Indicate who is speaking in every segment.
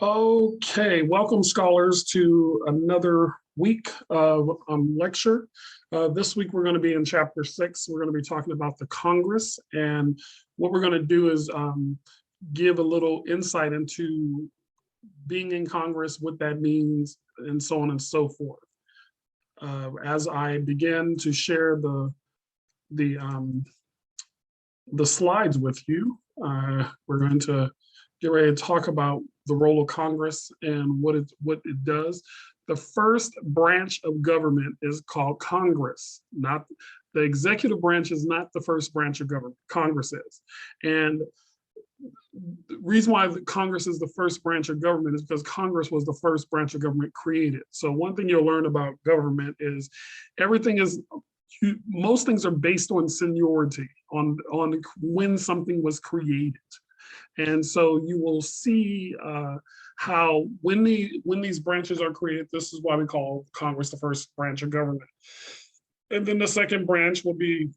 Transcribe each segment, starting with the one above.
Speaker 1: Okay, welcome scholars to another week of lecture. This week we're going to be in chapter 6. We're going to be talking about the Congress, and what we're going to do is give a little insight into being in Congress, what that means, and so on and so forth. As I begin to share the slides with you, we're going to get ready to talk about the role of Congress and what it does. The first branch of government is called Congress. Not the executive branch is not the first branch of government. Congress is. And the reason why Congress is the first branch of government is because Congress was the first branch of government created. So one thing you'll learn about government is most things are based on seniority, on when something was created. And so you will see how when these branches are created, this is why we call Congress the first branch of government. And then the second branch will be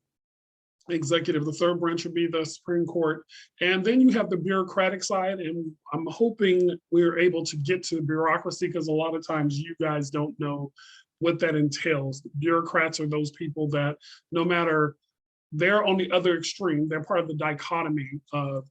Speaker 1: executive. The third branch would be the Supreme Court. And then you have the bureaucratic side. And I'm hoping we're able to get to the bureaucracy, because a lot of times you guys don't know what that entails. Bureaucrats are those people that no matter, they're on the other extreme, they're part of the dichotomy of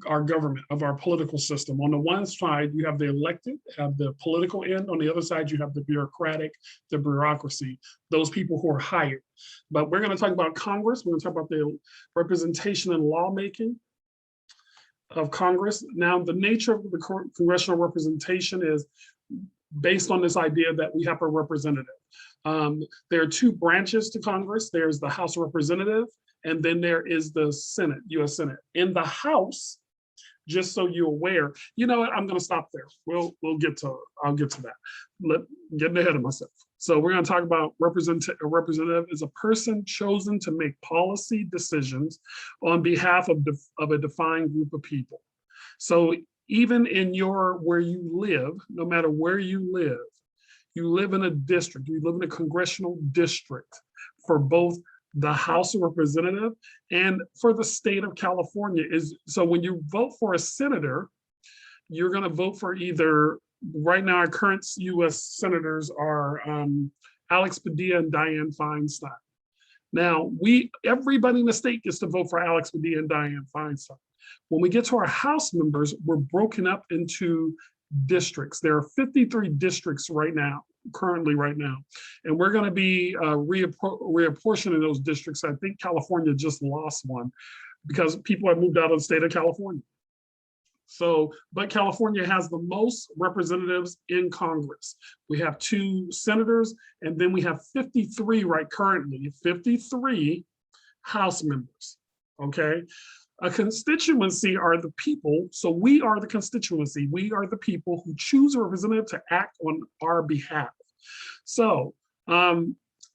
Speaker 1: our government, of our political system. On the one side, you have the elected, have the political end. On the other side, you have the bureaucratic, the bureaucracy, those people who are hired. But we're going to talk about Congress. We're going to talk about the representation and lawmaking of Congress. Now, the nature of the congressional representation is based on this idea that we have a representative. There are two branches to Congress. There's the House of Representatives, and then there is the Senate, US Senate. In the House, just so you're aware, you know what, I'm gonna stop there. I'll get to that. Getting ahead of myself. So we're gonna talk about a representative is a person chosen to make policy decisions on behalf of a defined group of people. So even in where you live, no matter where you live in a district, you live in a congressional district for both the House of Representatives and for the state of California. So when you vote for a senator, you're going to vote for either, right now our current US senators are Alex Padilla and Dianne Feinstein. Now, everybody in the state gets to vote for Alex Padilla and Dianne Feinstein. When we get to our House members, we're broken up into districts. There are 53 districts currently right now, and we're going to be reapportioning those districts. I think California just lost one because people have moved out of the state of California. So, but California has the most representatives in Congress. We have 2 senators, and then we have 53 currently 53 House members. Okay. A constituency are the people, so we are the constituency. We are the people who choose a representative to act on our behalf. So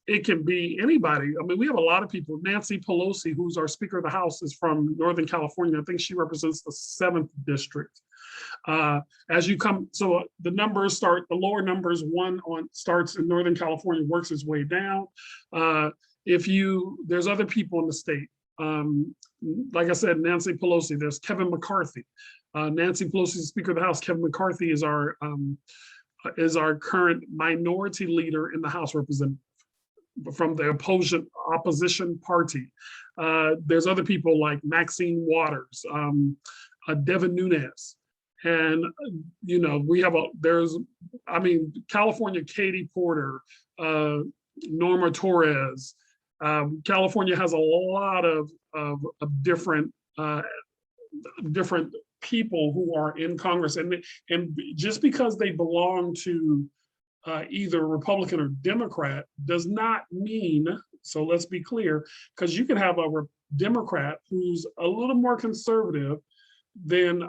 Speaker 1: it can be anybody. I mean, we have a lot of people. Nancy Pelosi, who's our Speaker of the House, is from Northern California. I think she represents the 7th district. As you come, so the numbers start, the lower numbers, starts in Northern California, works its way down. There's other people in the state. Like I said, Nancy Pelosi, there's Kevin McCarthy. Nancy Pelosi is Speaker of the House. Kevin McCarthy is our current minority leader in the House Representative from the opposition party. There's other people like Maxine Waters, Devin Nunes. And, we have California, Katie Porter, Norma Torres. California has a lot of different people who are in Congress, and just because they belong to either Republican or Democrat does not mean, so let's be clear, because you can have a Democrat who's a little more conservative than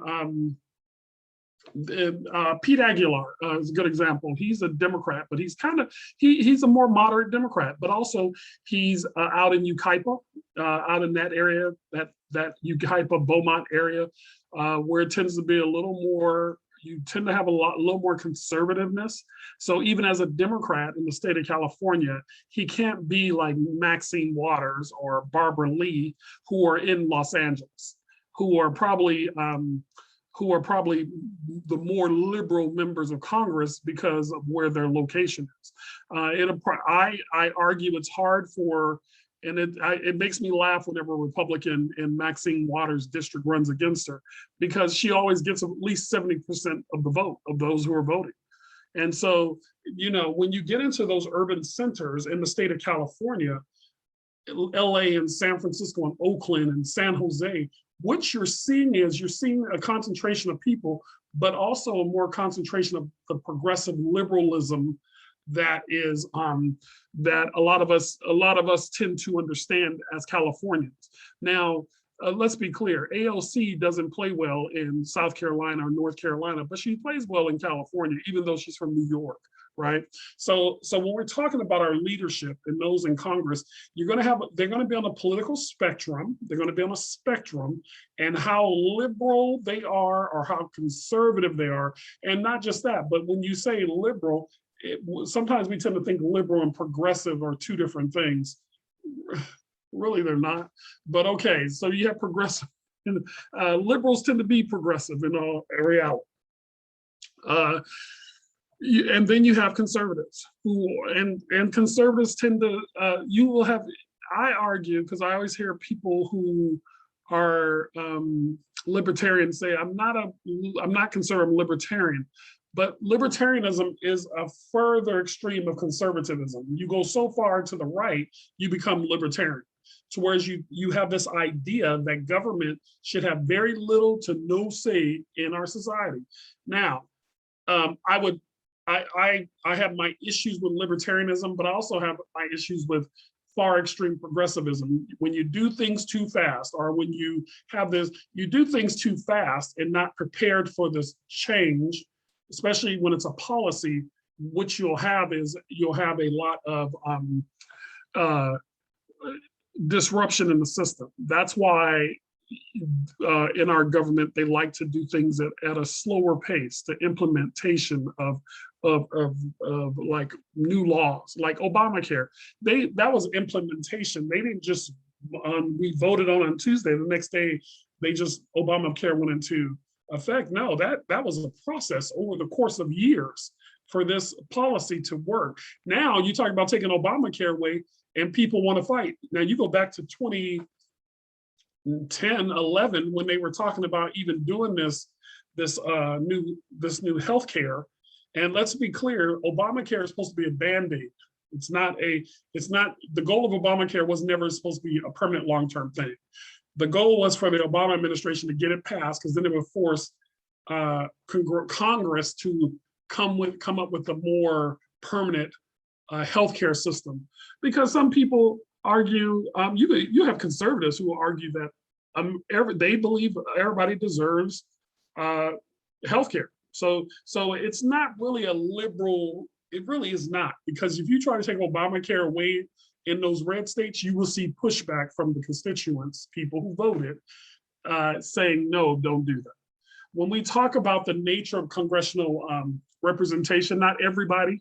Speaker 1: Pete Aguilar is a good example. He's a Democrat, but he's a more moderate Democrat, but also he's out in Yucaipa, out in that area, that Yucaipa Beaumont area, where it tends to be a little more, you tend to have a little more conservativeness. So even as a Democrat in the state of California, he can't be like Maxine Waters or Barbara Lee, who are in Los Angeles, who are probably who are probably the more liberal members of Congress because of where their location is. I argue it's hard for, and it makes me laugh whenever a Republican in Maxine Waters' district runs against her, because she always gets at least 70% of the vote of those who are voting. And so, you know, when you get into those urban centers in the state of California, LA and San Francisco and Oakland and San Jose, what you're seeing is you're seeing a concentration of people, but also a more concentration of the progressive liberalism that is that a lot of us tend to understand as Californians. Now, let's be clear, AOC doesn't play well in South Carolina or North Carolina, but she plays well in California, even though she's from New York, right? So when we're talking about our leadership and those in Congress, they're gonna be on a political spectrum, they're gonna be on a spectrum, and how liberal they are or how conservative they are. And not just that, but when you say liberal, sometimes we tend to think liberal and progressive are two different things. Really, they're not. But okay, so you have progressive. Liberals tend to be progressive in all reality. And then you have conservatives who, and conservatives tend to, you will have, I argue, because I always hear people who are libertarians say, I'm not conservative, I'm libertarian. But libertarianism is a further extreme of conservatism. You go so far to the right, you become libertarian. So whereas you have this idea that government should have very little to no say in our society. Now, I have my issues with libertarianism, but I also have my issues with far extreme progressivism. When you do things too fast, or when you have this, you do things too fast and not prepared for this change, especially when it's a policy, what you'll have is you'll have a lot of disruption in the system. That's why in our government, they like to do things at a slower pace, the implementation of like new laws, like Obamacare. That was implementation. They didn't just, we voted on Tuesday, the next day, Obamacare went into effect. No, that was a process over the course of years for this policy to work. Now you talk about taking Obamacare away and people want to fight. Now you go back to 2010, 11, when they were talking about even doing this new healthcare. And let's be clear, Obamacare is supposed to be a Band-Aid. It's not, the goal of Obamacare was never supposed to be a permanent long-term thing. The goal was for the Obama administration to get it passed, because then it would force Congress to come up with a more permanent healthcare system. Because some people argue, you have conservatives who will argue that they believe everybody deserves healthcare. So it's not really a liberal, it really is not, because if you try to take Obamacare away in those red states, you will see pushback from the constituents, people who voted, saying, no, don't do that. When we talk about the nature of congressional representation, not everybody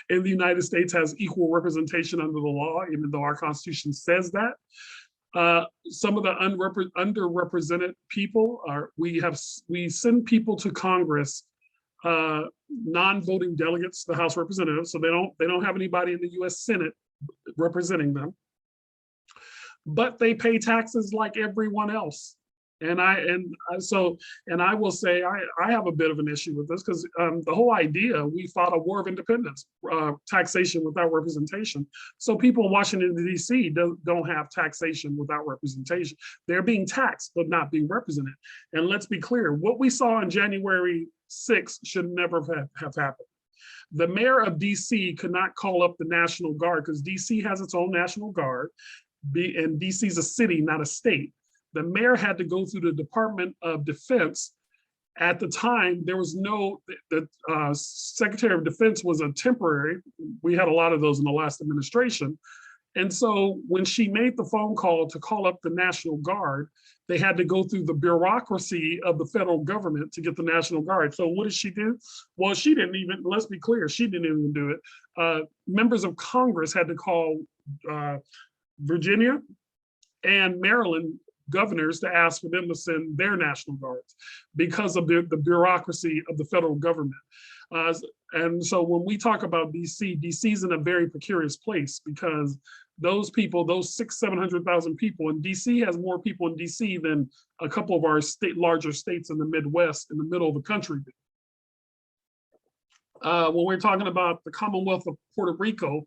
Speaker 1: in the United States has equal representation under the law, even though our Constitution says that. Some of the underrepresented people we send people to Congress, non-voting delegates, the House Representatives, so they don't have anybody in the U.S. Senate representing them, but they pay taxes like everyone else. And I will say I have a bit of an issue with this, because the whole idea, we fought a war of independence, taxation without representation. So people in Washington, D.C. don't have taxation without representation. They're being taxed, but not being represented. And let's be clear, what we saw on January 6th should never have happened. The mayor of DC could not call up the National Guard, because DC has its own National Guard, and DC is a city, not a state. The mayor had to go through the Department of Defense. At the time, there was the Secretary of Defense was a temporary. We had a lot of those in the last administration. And so when she made the phone call to call up the National Guard, they had to go through the bureaucracy of the federal government to get the National Guard. So what did she do? Well, she didn't even, let's be clear, she didn't even do it. Members of Congress had to call Virginia and Maryland governors to ask for them to send their National Guards because of the bureaucracy of the federal government. And so when we talk about DC, DC's in a very precarious place because those people, those 700,000 people, and DC has more people in DC than a couple of our larger states in the Midwest, in the middle of the country. When we're talking about the Commonwealth of Puerto Rico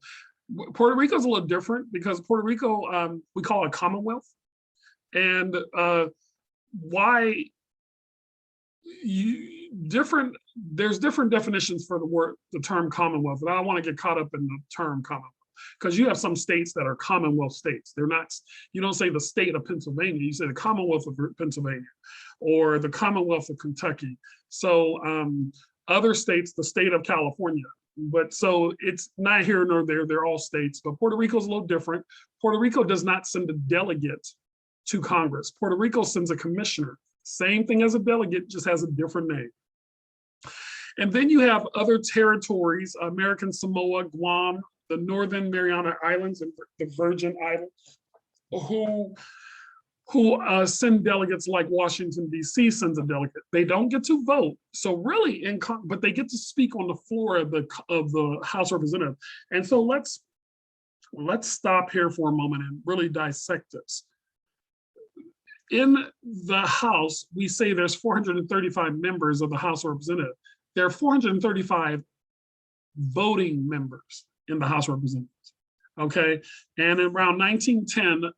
Speaker 1: is a little different because Puerto Rico, we call it Commonwealth. And why there's different definitions for the term Commonwealth, and I don't want to get caught up in the term Commonwealth because you have some states that are Commonwealth states. They're not, you don't say the state of Pennsylvania, you say the Commonwealth of Pennsylvania or the Commonwealth of Kentucky. So other states, the state of California. But so it's not here nor there, they're all states, but Puerto Rico is a little different. Puerto Rico does not send a delegate to Congress. Puerto Rico sends a commissioner. Same thing as a delegate, just has a different name. And then you have other territories, American Samoa, Guam, the Northern Mariana Islands, and the Virgin Islands, who send delegates like Washington, D.C. sends a delegate. They don't get to vote. So really, but they get to speak on the floor of the House of Representatives. And so let's stop here for a moment and really dissect this. In the House, we say there's 435 members of the House of Representatives. There are 435 voting members in the House of Representatives, okay? And around 1910,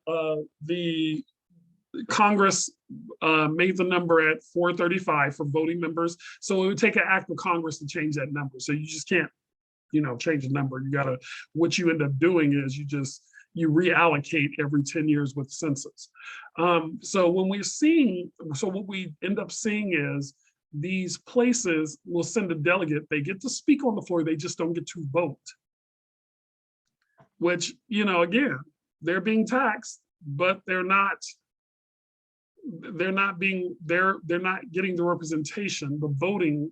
Speaker 1: the Congress made the number at 435 for voting members. So it would take an act of Congress to change that number. So you just can't, change the number. You gotta, what you end up doing is you reallocate every 10 years with census. So what we end up seeing is these places will send a delegate, they get to speak on the floor, they just don't get to vote. Which, again, they're being taxed, but they're not getting the representation, the voting,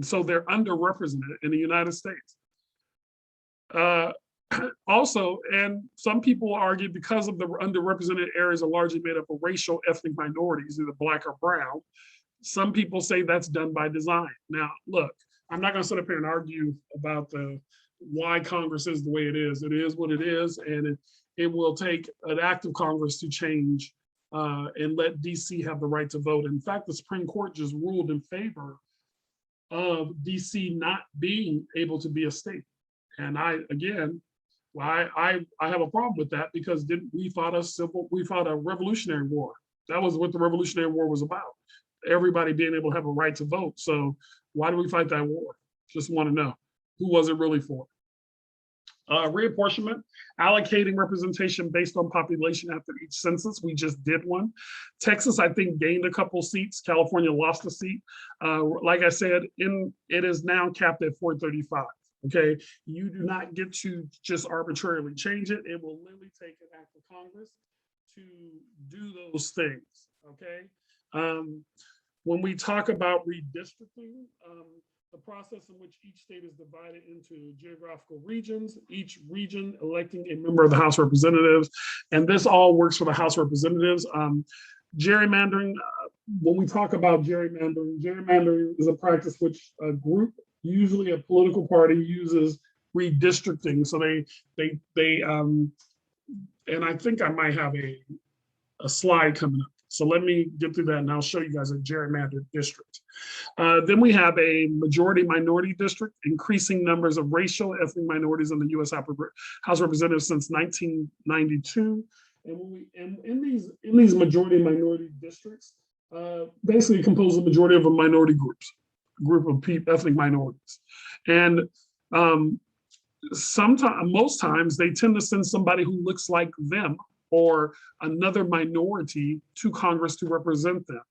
Speaker 1: so they're underrepresented in the United States. Also, and some people argue because of the underrepresented areas are largely made up of racial ethnic minorities, either Black or brown, some people say that's done by design. Now, look, I'm not gonna sit up here and argue about why Congress is the way it is. It is what it is, and it will take an act of Congress to change and let DC have the right to vote. In fact, the Supreme Court just ruled in favor of DC not being able to be a state. And I have a problem with that because we fought a revolutionary war. That was what the Revolutionary War was about. Everybody being able to have a right to vote. So why do we fight that war? Just want to know, who was it really for? Reapportionment, allocating representation based on population after each census. We just did one. Texas, I think, gained a couple seats. California lost a seat. Like I said, it is now capped at 435. Okay, you do not get to just arbitrarily change it. It will literally take an act of Congress to do those things. Okay, when we talk about redistricting, the process in which each state is divided into geographical regions, each region electing a member of the House of Representatives, and this all works for the House of Representatives. Gerrymandering, when we talk about gerrymandering is a practice which a group, usually a political party, uses redistricting. So and I think I might have a slide coming up. So let me get through that and I'll show you guys a gerrymandered district. Then we have a majority minority district, increasing numbers of racial ethnic minorities in the US House of Representatives since 1992. And in these majority minority districts, basically compose the majority of a minority group of ethnic minorities. And most times they tend to send somebody who looks like them or another minority to Congress to represent them.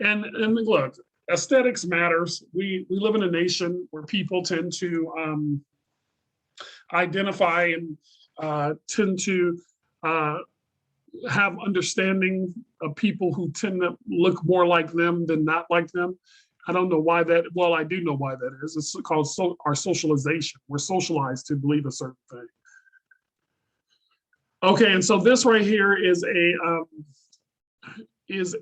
Speaker 1: And look, aesthetics matters. We live in a nation where people tend to identify and tend to have understanding of people who tend to look more like them than not like them. I don't know why that, well, I do know why that is. It's called our socialization. We're socialized to believe a certain thing. Okay, and so this right here is is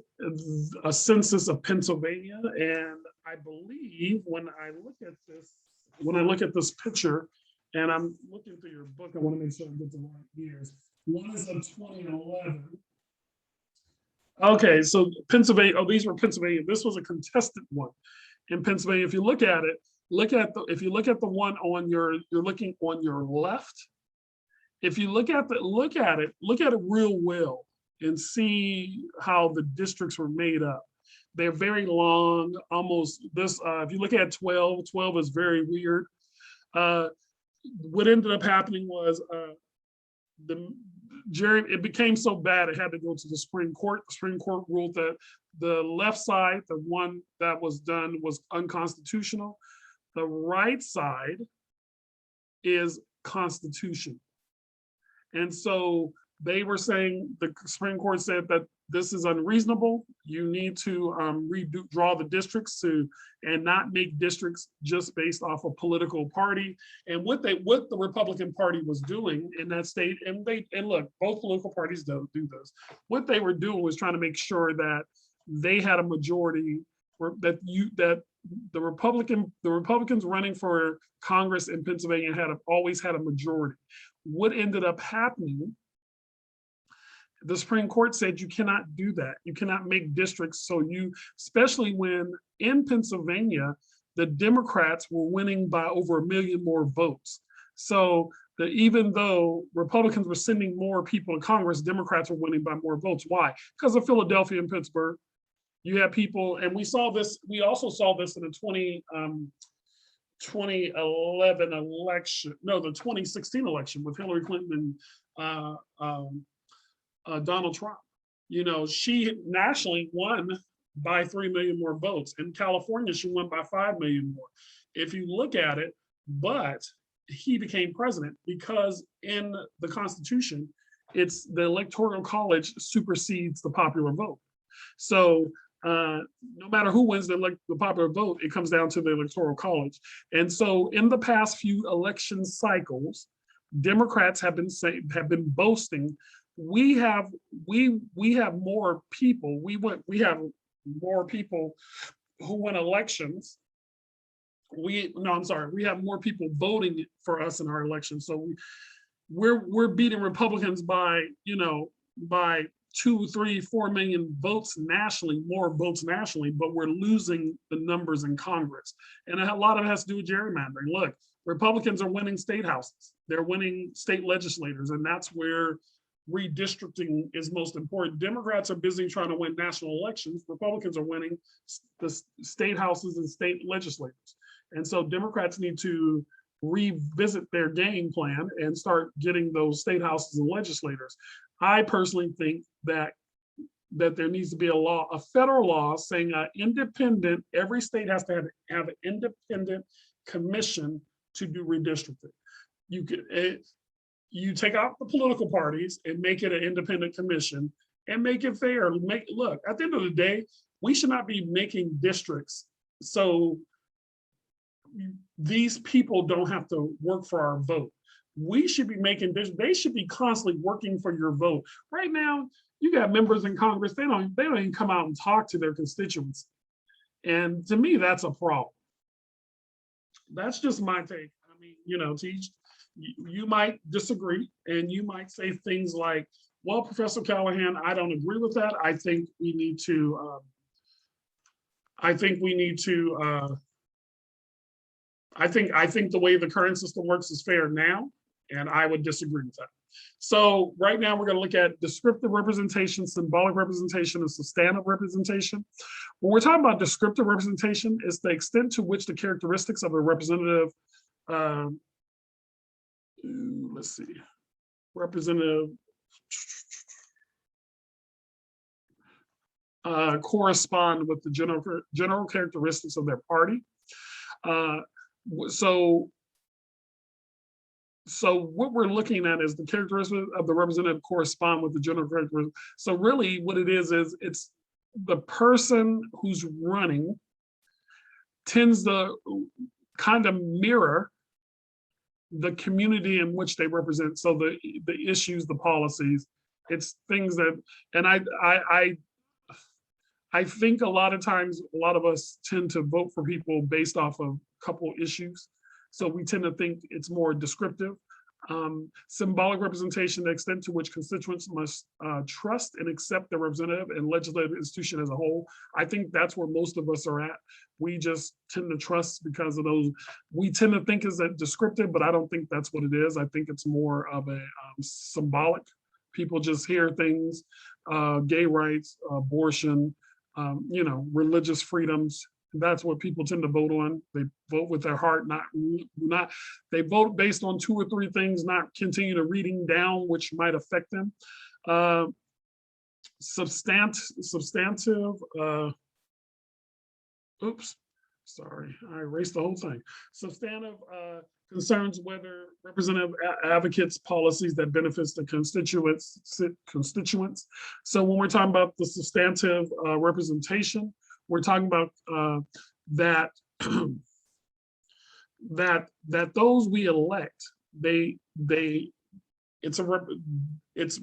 Speaker 1: a census of Pennsylvania. And I believe when I look at this picture, and I'm looking through your book, I want to make sure I get the right years. One is of 2011. Okay, so Pennsylvania, oh, these were Pennsylvania. This was a contested one in Pennsylvania. If you look at it, if you look at the one on you're looking on your left. If you look at it real well and see how the districts were made up. They're very long, almost this, if you look at 12 is very weird. What ended up happening was it became so bad it had to go to the Supreme Court. The Supreme Court ruled that the left side, the one that was done, was unconstitutional. The right side is constitutional. And so they were saying, the Supreme Court said that this is unreasonable. You need to draw the districts and not make districts just based off a political party. And what the Republican Party was doing in that state, and look, both political parties do this. What they were doing was trying to make sure that they had a majority, or that the Republicans running for Congress in Pennsylvania always had a majority. What ended up happening, the Supreme Court said you cannot do that. You cannot make districts. So especially when in Pennsylvania, the Democrats were winning by over 1 million more votes. So even though Republicans were sending more people to Congress, Democrats were winning by more votes. Why? Because of Philadelphia and Pittsburgh. You have people, and we also saw this in the 2011 election, no, the 2016 election with Hillary Clinton and Donald Trump. She nationally won by 3 million more votes. In California, she won by 5 million more. If you look at it, but he became president because in the Constitution, it's the Electoral College supersedes the popular vote. So no matter who wins the popular vote, it comes down to the Electoral College. And so in the past few election cycles, Democrats have been boasting, we have more people. We have more people who win elections. We have more people voting for us in our elections. So we're beating Republicans by 2, 3, 4 million votes nationally, more votes nationally, but we're losing the numbers in Congress. And a lot of it has to do with gerrymandering. Look, Republicans are winning state houses. They're winning state legislators, and that's where redistricting is most important. Democrats are busy trying to win national elections. Republicans are winning the state houses and state legislators. And so Democrats need to revisit their game plan and start getting those state houses and legislators. I personally think that there needs to be a federal law saying every state has to have an independent commission to do redistricting. You take out the political parties and make it an independent commission and make it fair. Look, at the end of the day, we should not be making districts so these people don't have to work for our vote. We should be they should be constantly working for your vote. Right now, you got members in Congress, they don't even come out and talk to their constituents. And to me, that's a problem. That's just my take. I mean, you might disagree and you might say things like, well, Professor Callahan, I don't agree with that. I think we need to, I think the way the current system works is fair now, and I would disagree with that. So right now we're going to look at descriptive representation, symbolic representation, and substantive representation. When we're talking about descriptive representation, it's the extent to which the characteristics of a representative, correspond with the general characteristics of their party. So what we're looking at is the characteristics of the representative correspond with the general characteristics. So really what it is it's the person who's running tends to kind of mirror the community in which they represent. So the issues, the policies, it's things that, and I think a lot of times, a lot of us tend to vote for people based off of a couple issues. So we tend to think it's more descriptive. Symbolic representation, the extent to which constituents must trust and accept their representative and legislative institution as a whole. I think that's where most of us are at. We just tend to trust because of those. We tend to think is that descriptive, but I don't think that's what it is. I think it's more of a symbolic. People just hear things, gay rights, abortion, you know, religious freedoms. That's what people tend to vote on. They vote with their heart, not. They vote based on 2 or 3 things, not continue to reading down, which might affect them. Substantive. Oops, sorry, I erased the whole thing. Substantive concerns whether representative advocates policies that benefits the constituents. So when we're talking about the substantive representation, we're talking about that that those we elect, it's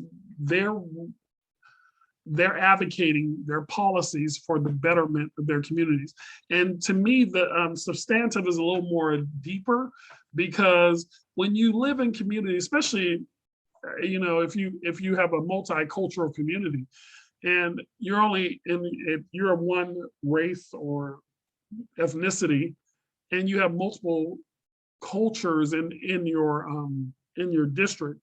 Speaker 1: they're advocating their policies for the betterment of their communities. And to me, the substantive is a little more deeper, because when you live in community, especially, you know, if you have a multicultural community, and you're only if you're of one race or ethnicity, and you have multiple cultures in your district,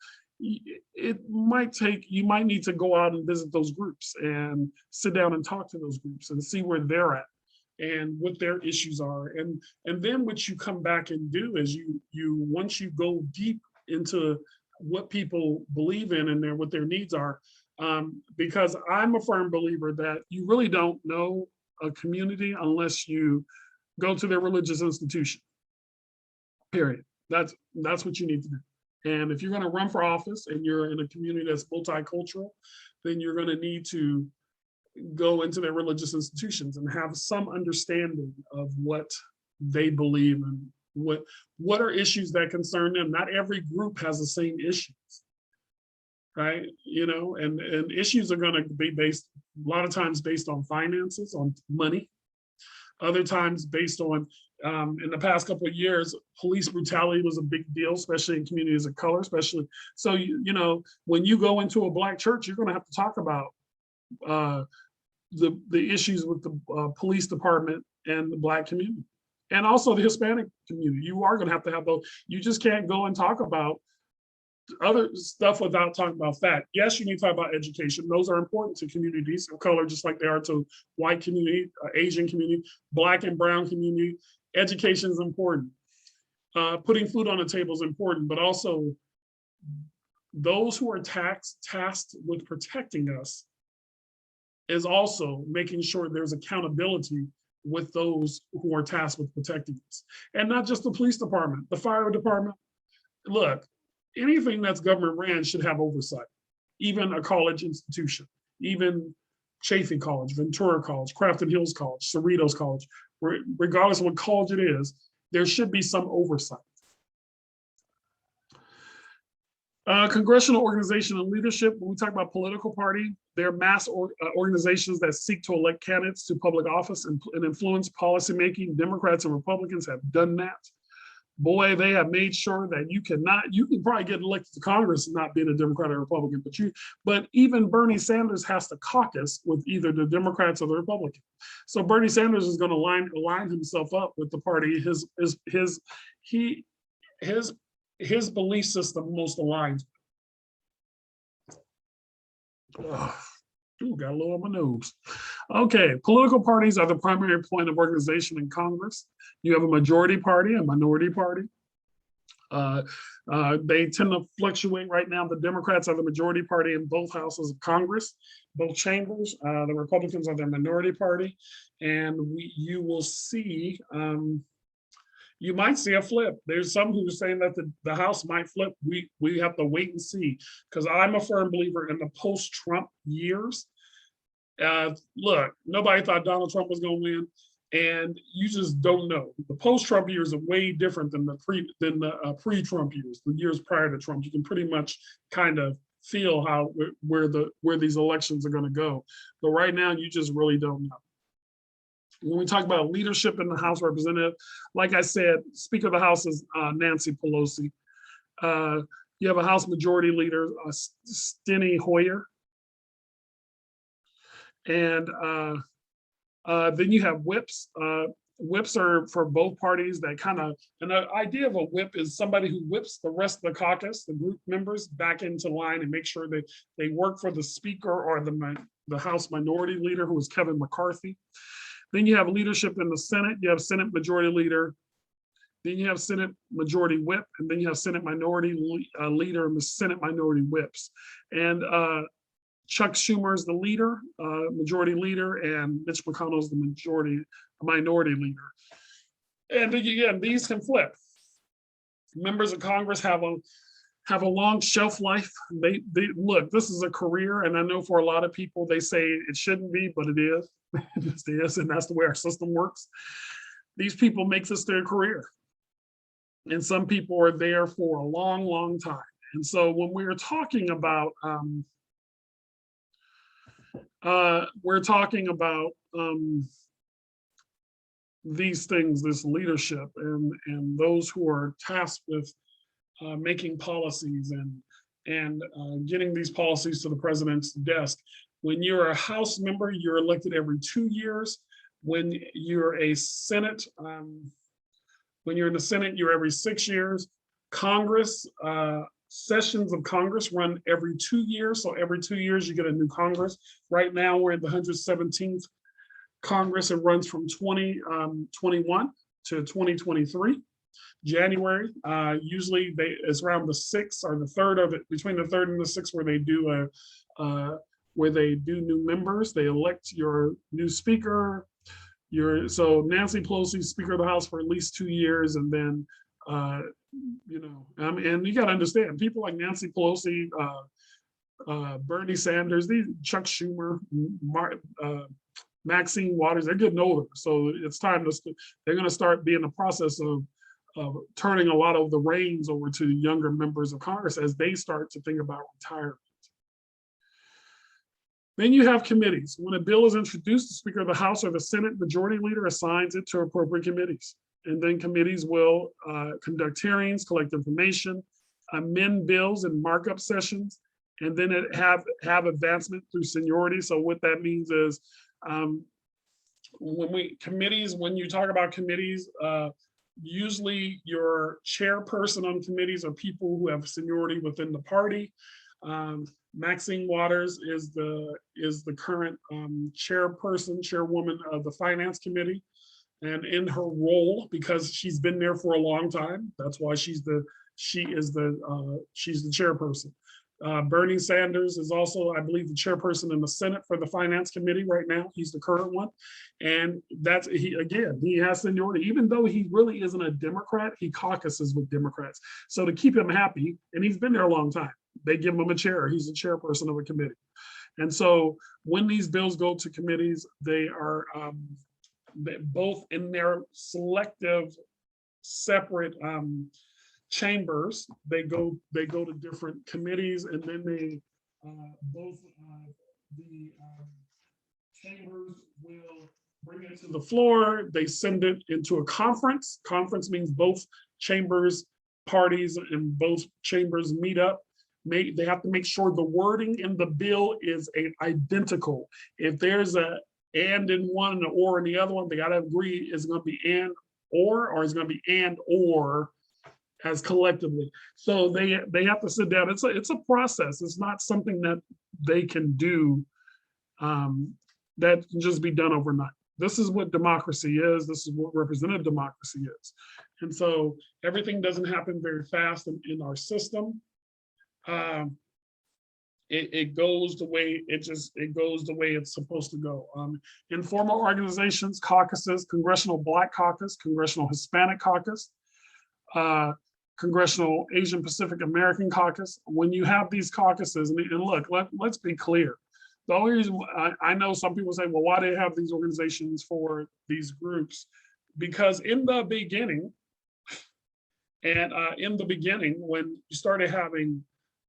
Speaker 1: it might take, you might need to go out and visit those groups and sit down and talk to those groups and see where they're at and what their issues are. And then what you come back and do is you once you go deep into what people believe in and what their needs are, because I'm a firm believer that you really don't know a community unless you go to their religious institution, period. That's what you need to do. And if you're going to run for office and you're in a community that's multicultural, then you're going to need to go into their religious institutions and have some understanding of what they believe and what are issues that concern them. Not every group has the same issues, right? You know, and issues are going to be based, a lot of times based on finances, on money. Other times based on, in the past couple of years, police brutality was a big deal, especially in communities of color, especially. So, you know, when you go into a Black church, you're going to have to talk about the issues with the police department and the Black community, and also the Hispanic community. You are going to have those. You just can't go and talk about other stuff without talking about that. Yes, you need to talk about education. Those are important to communities of color, just like they are to white community, Asian community, Black and brown community. Education is important. Putting food on the table is important, but also those who are tasked with protecting us is also making sure there's accountability with those who are tasked with protecting us. And not just the police department, the fire department. Look, anything that's government ran should have oversight, even a college institution, even Chaffey College, Ventura College, Crafton Hills College, Cerritos College, regardless of what college it is, there should be some oversight. Congressional organization and leadership, when we talk about political party, they're mass organizations that seek to elect candidates to public office and influence policymaking. Democrats and Republicans have done that. Boy, they have made sure that you can probably get elected to Congress and not being a Democrat or Republican, but even Bernie Sanders has to caucus with either the Democrats or the Republicans. So Bernie Sanders is going to align himself up with the party his belief system most aligns with. Ooh, got a little on my nose. Okay, political parties are the primary point of organization in Congress. You have a majority party, a minority party. They tend to fluctuate right now. The Democrats are the majority party in both houses of Congress, both chambers. The Republicans are the minority party. And you will see, you might see a flip. There's some who are saying that the House might flip. We have to wait and see, because I'm a firm believer in the post-Trump years. Look, nobody thought Donald Trump was going to win, and you just don't know. The post-Trump years are way different than the pre-Trump years, the years prior to Trump. You can pretty much kind of feel how where these elections are going to go. But right now, you just really don't know. When we talk about leadership in the House of Representatives, like I said, Speaker of the House is Nancy Pelosi. You have a House Majority Leader, Steny Hoyer. And then you have whips. Whips are for both parties that kind of, and the idea of a whip is somebody who whips the rest of the caucus, the group members, back into line and make sure that they work for the Speaker or the House Minority Leader, who is Kevin McCarthy. Then you have leadership in the Senate. You have Senate Majority Leader. Then you have Senate Majority Whip, and then you have Senate Minority Leader and the Senate Minority Whips. And Chuck Schumer is the leader, Majority Leader, and Mitch McConnell is the Minority Leader. And again, these can flip. Members of Congress have a long shelf life. They look, this is a career, and I know for a lot of people they say it shouldn't be, but it is. It just is, and that's the way our system works. These people make this their career, and some people are there for a long, long time. And so when we're talking about these things, this leadership, and those who are tasked with making policies and getting these policies to the president's desk. When you're a House member, you're elected every 2 years. When you're a Senate, when you're in the Senate, you're every 6 years. Congress, sessions of Congress run every 2 years. So every 2 years you get a new Congress. Right now we're in the 117th Congress. It runs from 2021 to 2023. January, usually it's around the 6th or the 3rd of it, between the 3rd and the 6th, where they do new members. They elect your new speaker. So Nancy Pelosi, Speaker of the House for at least 2 years, and then and you got to understand, people like Nancy Pelosi, Bernie Sanders, Chuck Schumer, Maxine Waters, they're getting older. So it's time they're going to start being the process of turning a lot of the reins over to younger members of Congress as they start to think about retirement. Then you have committees. When a bill is introduced, the Speaker of the House or the Senate Majority Leader assigns it to appropriate committees. And then committees will conduct hearings, collect information, amend bills and markup sessions, and then have advancement through seniority. So what that means is when you talk about committees, usually your chairperson on committees are people who have seniority within the party. Maxine Waters is the current chairwoman of the Finance Committee. And in her role, because she's been there for a long time, that's why she's the chairperson. Bernie Sanders is also, I believe, the chairperson in the Senate for the Finance Committee right now. He's the current one. And he has seniority. Even though he really isn't a Democrat, he caucuses with Democrats. So to keep him happy, and he's been there a long time, they give him a chair. He's the chairperson of a committee. And so when these bills go to committees, they are both in their selective, separate chambers. They go to different committees, and then the chambers will bring it to the floor. They send it into a conference. Conference means both chambers, parties, and both chambers meet up. They have to make sure the wording in the bill is identical. If there's a and in one and an or in the other one, they got to agree is going to be and or is going to be and or as collectively. So they have to sit down. It's a process. It's not something that they can do that can just be done overnight. This is what democracy is. This is what representative democracy is. And so everything doesn't happen very fast in our system. It goes the way it's supposed to go. Informal organizations, caucuses, Congressional Black Caucus, Congressional Hispanic Caucus, Congressional Asian Pacific American Caucus. When you have these caucuses, and look, let's be clear. The only reason I know some people say, well, why do they have these organizations for these groups? Because in the beginning, when you started having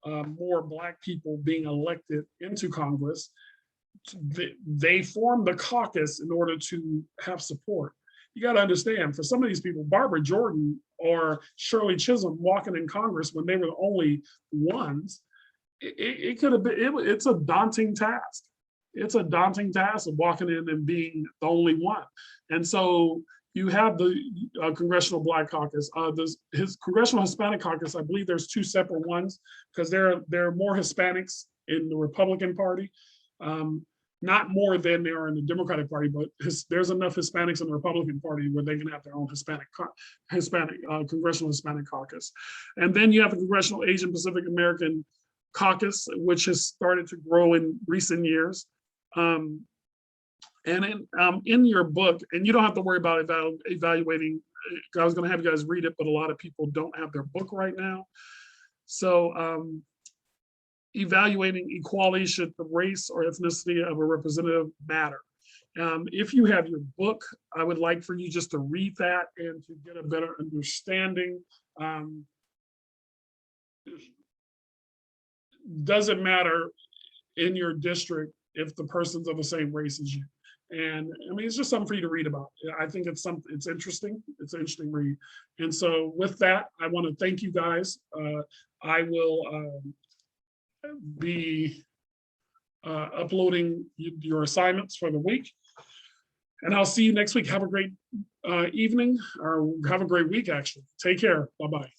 Speaker 1: more Black people being elected into Congress, they formed the caucus in order to have support. You got to understand, for some of these people, Barbara Jordan or Shirley Chisholm walking in Congress when they were the only ones, it could have been, it's a daunting task. It's a daunting task of walking in and being the only one. And so you have the Congressional Black Caucus, his Congressional Hispanic Caucus. I believe there's two separate ones because there are more Hispanics in the Republican Party. Not more than there are in the Democratic Party, but there's enough Hispanics in the Republican Party where they can have their own Congressional Hispanic Caucus. And then you have the Congressional Asian Pacific American Caucus, which has started to grow in recent years. And in your book, and you don't have to worry about evaluating, I was gonna have you guys read it, but a lot of people don't have their book right now. So evaluating equality, should the race or ethnicity of a representative matter? If you have your book, I would like for you just to read that and to get a better understanding. Does it matter in your district if the person's of the same race as you? And I mean, it's just something for you to read about. I think it's interesting. It's an interesting read. And so with that, I want to thank you guys. I will be uploading your assignments for the week. And I'll see you next week. Have a great evening, or have a great week, actually. Take care. Bye-bye.